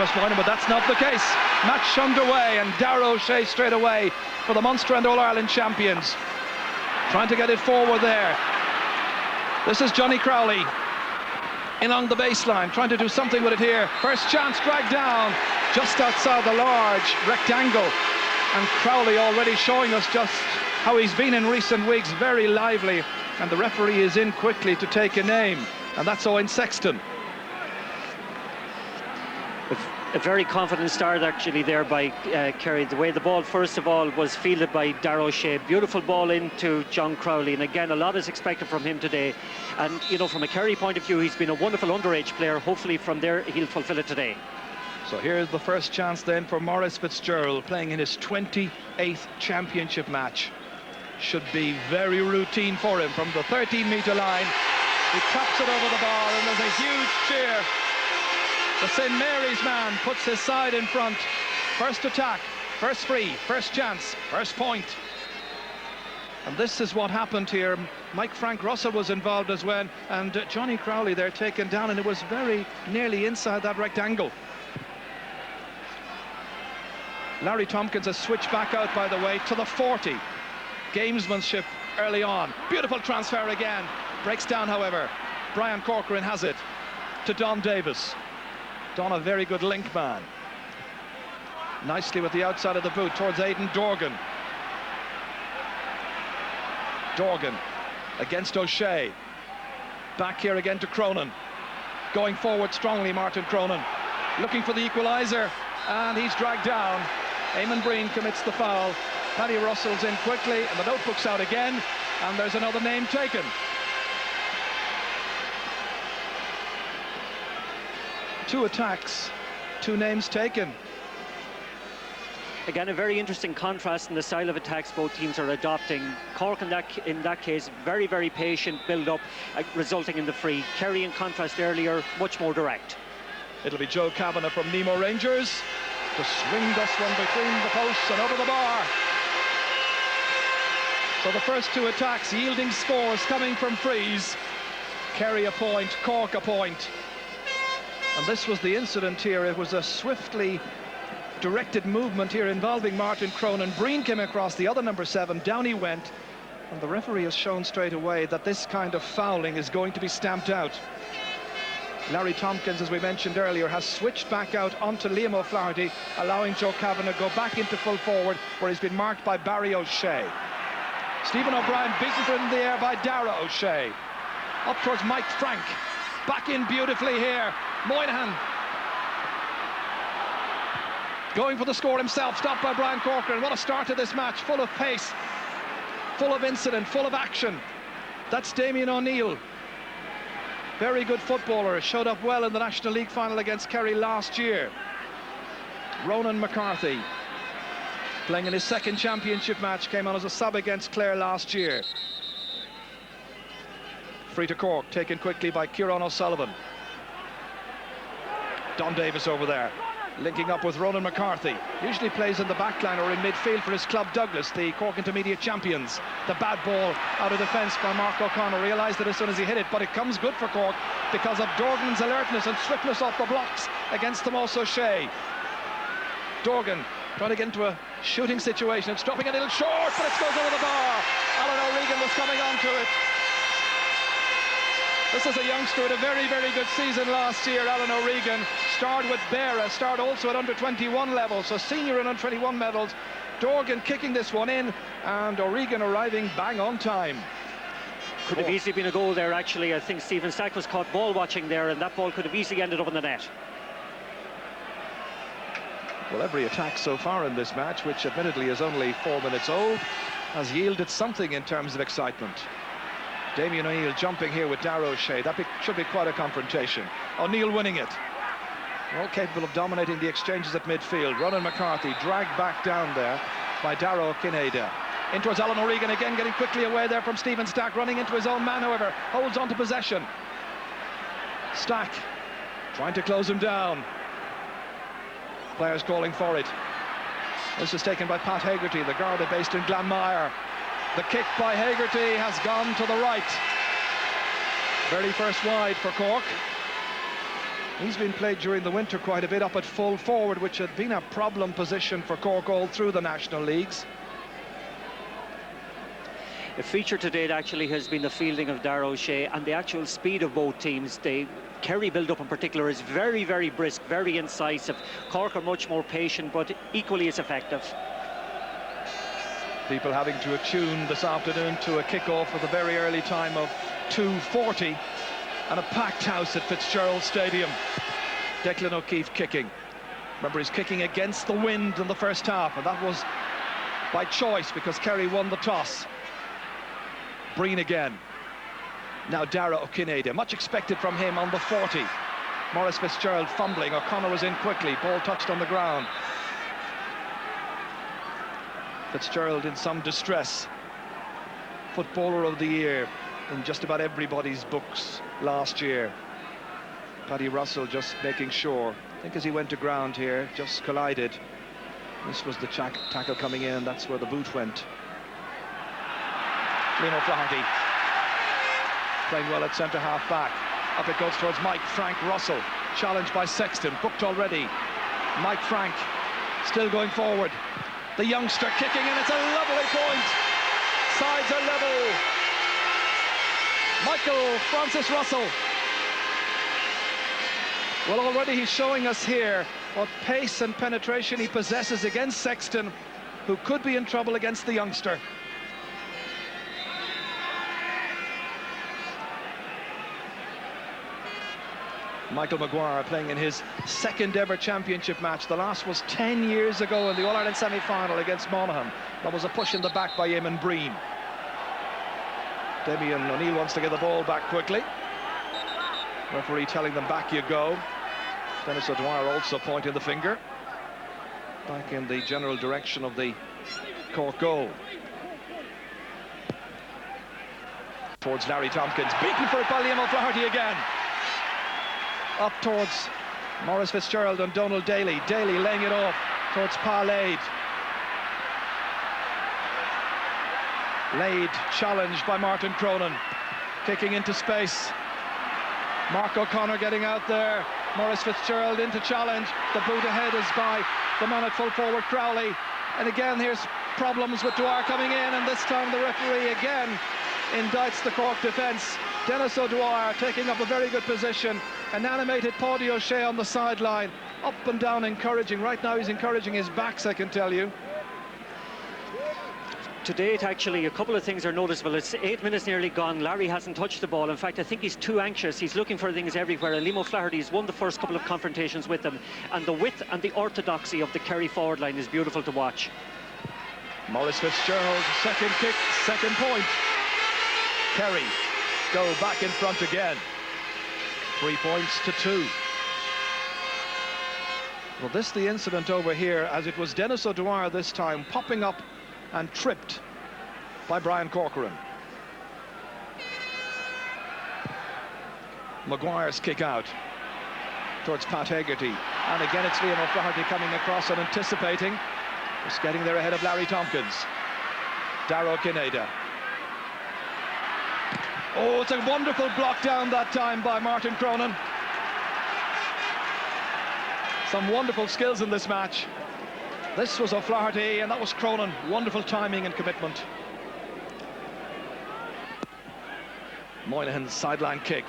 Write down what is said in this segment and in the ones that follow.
famous morning, but that's not the case. Match underway, and Darragh O'Shea straight away for the Munster and All-Ireland champions. Trying to get it forward there. This is Johnny Crowley in on the baseline, trying to do something with it here. First chance dragged down just outside the large rectangle. And Crowley already showing us just how he's been in recent weeks, very lively. And the referee is in quickly to take a name, and that's Owen Sexton. A very confident start actually there by Kerry. The way the ball first of all was fielded by Darragh O'Shea, beautiful ball into John Crowley, and again a lot is expected from him today. And you know, from a Kerry point of view, he's been a wonderful underage player. Hopefully from there he'll fulfill it today. So here's the first chance then for Maurice Fitzgerald, playing in his 28th championship match. Should be very routine for him from the 13-metre line. He taps it over the bar, and there's a huge cheer. The St Mary's man puts his side in front. First attack, first free, first chance, first point. And this is what happened here. Mike Frank Russell was involved as well, and Johnny Crowley there taken down, and it was very nearly inside that rectangle. Larry Tompkins has switched back out, by the way, to the 40. Gamesmanship early on. Beautiful transfer again. Breaks down, however. Brian Corcoran has it to Don Davis. Don, a very good link man. Nicely with the outside of the boot towards Aidan Dorgan. Dorgan against O'Shea. Back here again to Cronin. Going forward strongly, Martin Cronin. Looking for the equaliser, and he's dragged down. Eamon Breen commits the foul. Paddy Russell's in quickly, and the notebook's out again, and there's another name taken. Two attacks, two names taken. Again, a very interesting contrast in the style of attacks both teams are adopting. Cork in that case, very, very patient build-up, resulting in the free. Kerry, in contrast earlier, much more direct. It'll be Joe Kavanagh from Nemo Rangers to swing this one between the posts and over the bar. So the first two attacks yielding scores coming from frees. Kerry a point, Cork a point. And this was the incident here. It was a swiftly directed movement here involving Martin Cronin. Breen came across the other number 7, down he went. And the referee has shown straight away that this kind of fouling is going to be stamped out. Larry Tompkins, as we mentioned earlier, has switched back out onto Liam O'Flaherty, allowing Joe Kavanagh to go back into full forward, where he's been marked by Barry O'Shea. Stephen O'Brien beaten from the air by Darragh O'Shea. Up towards Mike Frank. Back in beautifully here. Moynihan going for the score himself, stopped by Brian Corcoran. What a start to this match, full of pace, full of incident, full of action. That's Damien O'Neill. Very good footballer, showed up well in the National League final against Kerry last year. Ronan McCarthy, playing in his second championship match, came on as a sub against Clare last year. Free to Cork, taken quickly by Kieran O'Sullivan. Don Davis over there, linking up with Ronan McCarthy. Usually plays in the backline or in midfield for his club Douglas, the Cork Intermediate champions. The bad ball out of defence by Mark O'Connor. Realised it as soon as he hit it, but it comes good for Cork because of Dorgan's alertness and swiftness off the blocks against Tomas O'Shea. Dorgan trying to get into a shooting situation. It's dropping a little short, but it goes over the bar. Alan O'Regan was coming onto it. This is a youngster with a very, very good season last year, Alan O'Regan. Starred with Beara, starred also at under-21 level, so senior and under-21 medals. Dorgan kicking this one in, and O'Regan arriving bang on time. Could have easily been a goal there, actually. I think Stephen Stack was caught ball watching there, and that ball could have easily ended up in the net. Well, every attack so far in this match, which admittedly is only 4 minutes old, has yielded something in terms of excitement. Damien O'Neill jumping here with Darragh O'Shea. That should be quite a confrontation. O'Neill winning it. All capable of dominating the exchanges at midfield. Ronan McCarthy dragged back down there by Darragh Kineda. In towards Alan O'Regan again, getting quickly away there from Stephen Stack. Running into his own man, however. Holds on to possession. Stack trying to close him down. Players calling for it. This is taken by Pat Hegarty, the Garda based in Glanmire. The kick by Hegarty has gone to the right. Very first wide for Cork. He's been played during the winter quite a bit up at full forward, which had been a problem position for Cork all through the national leagues. A feature today actually has been the fielding of Darragh O'Shea and the actual speed of both teams. The Kerry build-up in particular is very, very brisk, very incisive. Cork are much more patient, but equally as effective. People having to attune this afternoon to a kick-off with a very early time of 2:40 and a packed house at Fitzgerald Stadium. Declan O'Keefe kicking. Remember, he's kicking against the wind in the first half, and that was by choice because Kerry won the toss. Breen again. Now Darragh O'Kinneada, much expected from him on the 40. Maurice Fitzgerald fumbling. O'Connor was in quickly. Ball touched on the ground. Fitzgerald in some distress. Footballer of the year in just about everybody's books last year. Paddy Russell just making sure. I think as he went to ground here, just collided. This was the tackle coming in. That's where the boot went. Liam O'Flaherty playing well at centre half back. Up it goes towards Mike Frank Russell, challenged by Sexton, booked already. Mike Frank still going forward. The youngster kicking, and it's a lovely point. Sides are level. Michael Francis Russell. Well, already he's showing us here what pace and penetration he possesses against Sexton, who could be in trouble against the youngster. Michael Maguire playing in his second ever championship match. The last was 10 years ago in the All-Ireland semi-final against Monaghan. That was a push in the back by Eamon Breen. Damien O'Neill wants to get the ball back quickly. Referee telling them back you go. Dennis O'Dwyer also pointing the finger back in the general direction of the Cork goal. Towards Larry Tompkins, beaten for it by Liam O'Flaherty again. Up towards Maurice Fitzgerald and Donald Daly. Daly laying it off towards Pa Lade. Lade challenged by Martin Cronin. Kicking into space. Mark O'Connor getting out there. Maurice Fitzgerald into challenge. The boot ahead is by the man at full forward, Crowley. And again, here's problems with Dwyer coming in, and this time the referee again indicts the Cork defence. Dennis O'Dwyer taking up a very good position. An animated Paddy O'Shea on the sideline, up and down encouraging. Right now he's encouraging his backs, I can tell you. To date, actually, a couple of things are noticeable. It's 8 minutes nearly gone. Larry hasn't touched the ball. In fact, I think he's too anxious. He's looking for things everywhere. And Liam O'Flaherty's won the first couple of confrontations with them. And the width and the orthodoxy of the Kerry forward line is beautiful to watch. Maurice Fitzgerald, second kick, second point. Kerry go back in front again. 3 points to 2. Well, this the incident over here, as it was Dennis O'Dwyer this time popping up and tripped by Brian Corcoran. Maguire's kick out towards Pat Hegarty, and again it's Liam O'Flaherty coming across and anticipating, just getting there ahead of Larry Tompkins. Darragh O'Kinneada. Oh, it's a wonderful block down that time by Martin Cronin. Some wonderful skills in this match. This was O'Flaherty and that was Cronin. Wonderful timing and commitment. Moynihan's sideline kick.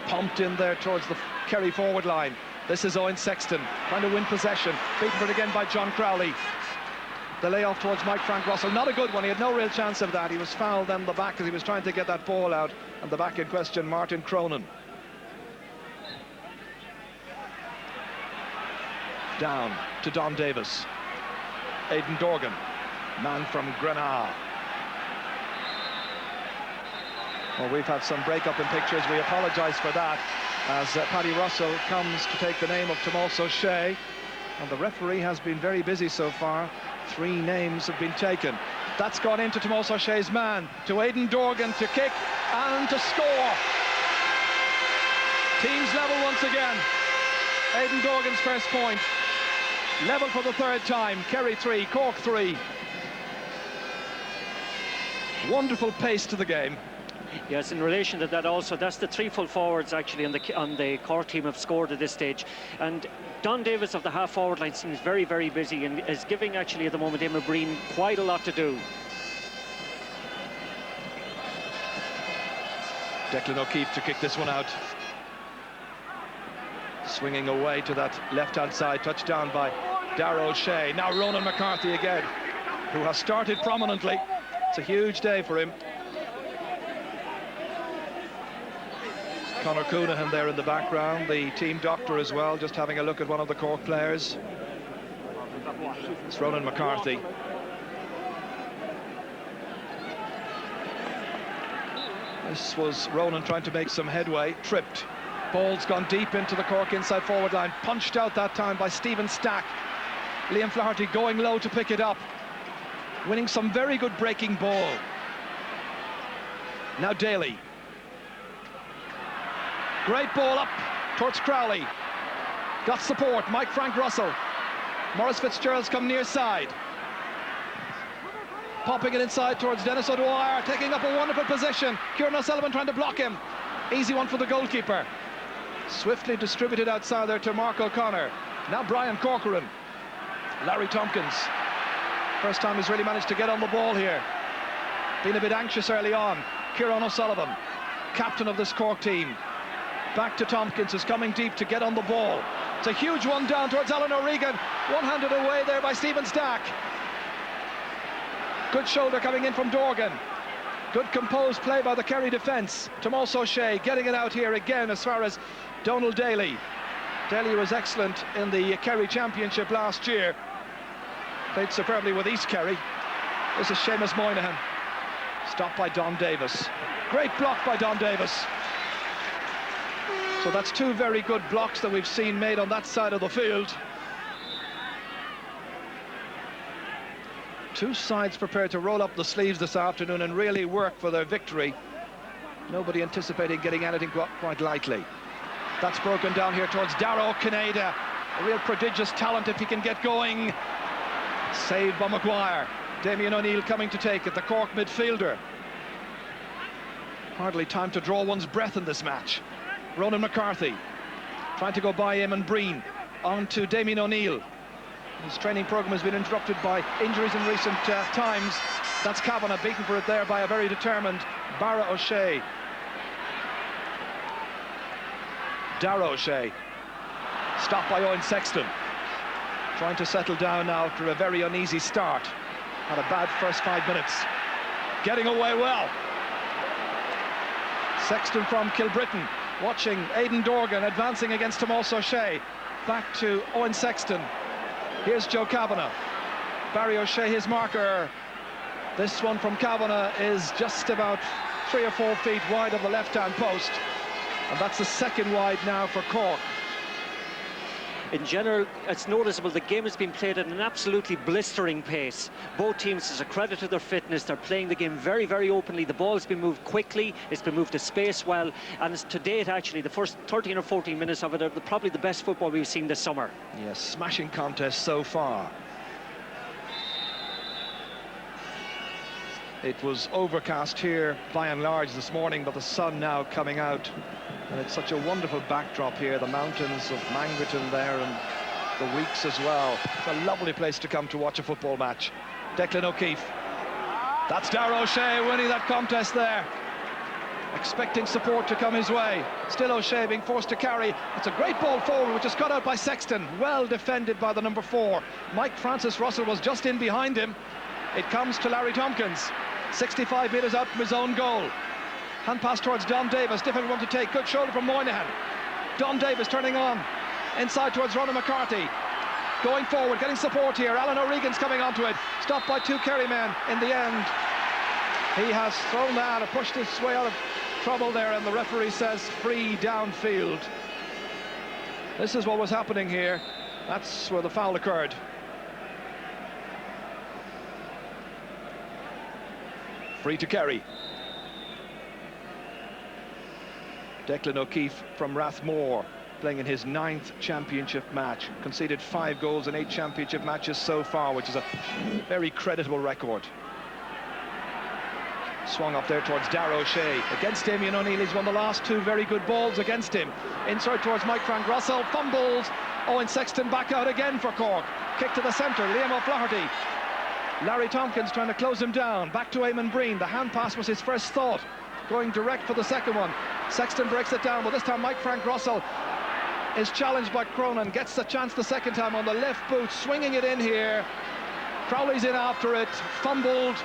Pumped in there towards the Kerry forward line. This is Owen Sexton trying to win possession. Beaten for it again by John Crowley. The layoff towards Mike Frank Russell, not a good one. He had no real chance of that. He was fouled down the back as he was trying to get that ball out. And the back in question, Martin Cronin. Down to Don Davis. Aidan Dorgan, man from Grenagh. Well, we've had some break-up in pictures. We apologise for that, as Paddy Russell comes to take the name of Tomás O'Shea. And the referee has been very busy so far. 3 names have been taken. That's gone into Tomás O'Shea's man, to Aidan Dorgan to kick and to score. Teams level once again. Aidan Dorgan's first point. Level for the 3rd time. Kerry 3, Cork 3. Wonderful pace to the game. Yes, in relation to that also, that's the 3 full forwards actually on the Cork team have scored at this stage. And Don Davis of the half-forward line seems very, very busy and is giving actually at the moment Emma Breen quite a lot to do. Declan O'Keefe to kick this one out. Swinging away to that left-hand side, touchdown by Darragh O'Shea. Now Ronan McCarthy again, who has started prominently. It's a huge day for him. Conor Coonahan there in the background, the team doctor as well, just having a look at one of the Cork players. It's Ronan McCarthy. This was Ronan trying to make some headway, tripped. Ball's gone deep into the Cork inside forward line, punched out that time by Stephen Stack. Liam Flaherty going low to pick it up, winning some very good breaking ball. Now Daly. Great ball up towards Crowley. Got support, Mike Frank Russell. Maurice Fitzgerald's come near side. Popping it inside towards Dennis O'Dwyer, taking up a wonderful position. Kieran O'Sullivan trying to block him. Easy one for the goalkeeper. Swiftly distributed outside there to Mark O'Connor. Now Brian Corcoran. Larry Tompkins. First time he's really managed to get on the ball here. Been a bit anxious early on. Kieran O'Sullivan, captain of this Cork team. Back to Tompkins, who's coming deep to get on the ball. It's a huge one down towards Alan O'Regan. One-handed away there by Stephen Stack. Good shoulder coming in from Dorgan. Good composed play by the Kerry defence. Tomás O'Shea getting it out here again as far as Donald Daly. Daly was excellent in the Kerry Championship last year. Played superbly with East Kerry. This is Seamus Moynihan. Stopped by Don Davis. Great block by Don Davis. So that's 2 very good blocks that we've seen made on that side of the field. 2 sides prepared to roll up the sleeves this afternoon and really work for their victory. Nobody anticipating getting anything quite lightly. That's broken down here towards Darragh Kineda. A real prodigious talent if he can get going. Saved by Maguire. Damien O'Neill coming to take it, the Cork midfielder. Hardly time to draw one's breath in this match. Ronan McCarthy trying to go by Eamon Breen. On to Damien O'Neill. His training programme has been interrupted by injuries in recent times. That's Kavanagh beaten for it there by a very determined Barra O'Shea. Darragh O'Shea. Stopped by Owen Sexton. Trying to settle down now after a very uneasy start. Had a bad first 5 minutes. Getting away well. Sexton from Kilbrittain. Watching Aidan Dorgan advancing against Tomás O'Shea. Back to Owen Sexton. Here's Joe Kavanagh. Barry O'Shea, his marker. This one from Kavanagh is just about 3 or 4 feet wide of the left-hand post. And that's the second wide now for Cork. In general, it's noticeable the game has been played at an absolutely blistering pace. Both teams, as a credit to their fitness, they're playing the game very, very openly. The ball's been moved quickly, it's been moved to space well, and it's to date, actually, the first 13 or 14 minutes of it are probably the best football we've seen this summer. Yes, smashing contest so far. It was overcast here by and large this morning, but the sun now coming out. And it's such a wonderful backdrop here, the mountains of Mangerton there and the Weeks as well. It's a lovely place to come to watch a football match. Declan O'Keefe. That's Darragh O'Shea winning that contest there. Expecting support to come his way. Still O'Shea being forced to carry. It's a great ball forward, which is cut out by Sexton. Well defended by the number 4. Mike Francis Russell was just in behind him. It comes to Larry Tompkins. 65 metres out from his own goal. Hand pass towards Don Davis, difficult one to take. Good shoulder from Moynihan. Don Davis turning on. Inside towards Ronan McCarthy. Going forward, getting support here. Alan O'Regan's coming onto it. Stopped by 2 Kerry men in the end. He has thrown that and pushed his way out of trouble there, and the referee says free downfield. This is what was happening here. That's where the foul occurred. Free to Kerry. Declan O'Keefe from Rathmore, playing in his 9th championship match. Conceded 5 goals in 8 championship matches so far, which is a very creditable record. Swung up there towards Darragh O'Shea. Against Damien O'Neill, he's won the last 2 very good balls against him. Inside towards Mike Frank Russell, fumbles. Owen Sexton back out again for Cork. Kick to the centre, Liam O'Flaherty. Larry Tompkins trying to close him down. Back to Eamon Breen. The hand pass was his first thought, going direct for the second one. Sexton breaks it down, but this time Mike Frank Russell is challenged by Cronin. Gets the chance the second time on the left boot, swinging it in here. Crowley's in after it, fumbled.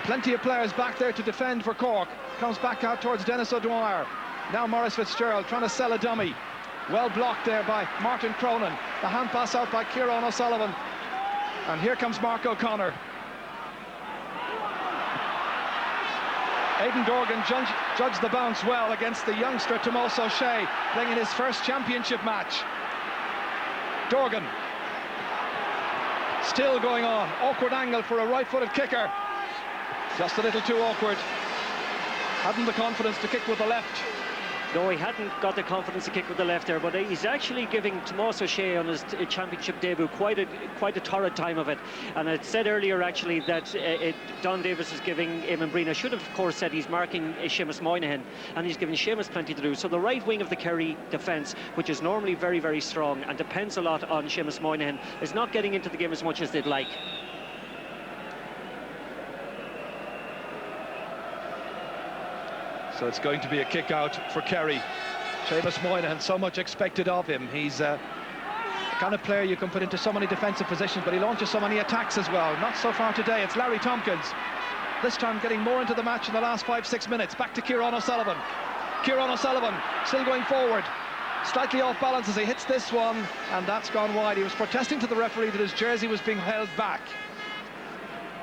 Plenty of players back there to defend for Cork. Comes back out towards Dennis O'Dwyer. Now Maurice Fitzgerald trying to sell a dummy. Well blocked there by Martin Cronin. The hand pass out by Kieran O'Sullivan. And here comes Mark O'Connor. Aidan Dorgan judged the bounce well against the youngster Tomás O'Shea, playing in his first championship match. Dorgan still going on. Awkward angle for a right-footed kicker. Just a little too awkward. Hadn't the confidence to kick with the left. No, he hadn't got the confidence to kick with the left there, but he's actually giving Tomás O'Shea on his championship debut quite a torrid time of it. And I said earlier actually that Don Davis is giving Eamon Breen. I should have, of course, said he's marking Seamus Moynihan, and he's giving Seamus plenty to do. So the right wing of the Kerry defence, which is normally very, very strong and depends a lot on Seamus Moynihan, is not getting into the game as much as they'd like. So it's going to be a kick out for Kerry. Seamus Moynihan, so much expected of him. He's the kind of player you can put into so many defensive positions, but he launches so many attacks as well. Not so far today. It's Larry Tompkins, this time getting more into the match in the last 5-6 minutes. Back to Kieran O'Sullivan. Kieran O'Sullivan still going forward, slightly off balance as he hits this one, and that's gone wide. He was protesting to the referee that his jersey was being held back.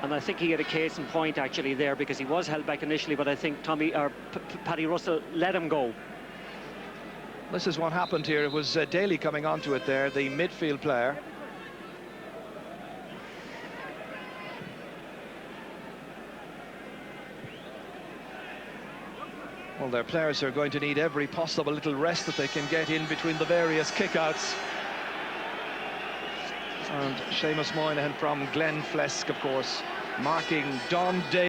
And I think he had a case in point actually there, because he was held back initially, but I think Paddy Russell let him go. This is what happened here. It was Daly coming onto it there, the midfield player. Well, their players are going to need every possible little rest that they can get in between the various kickouts. And Seamus Moynihan from Glenflesk, of course, marking Don Daly.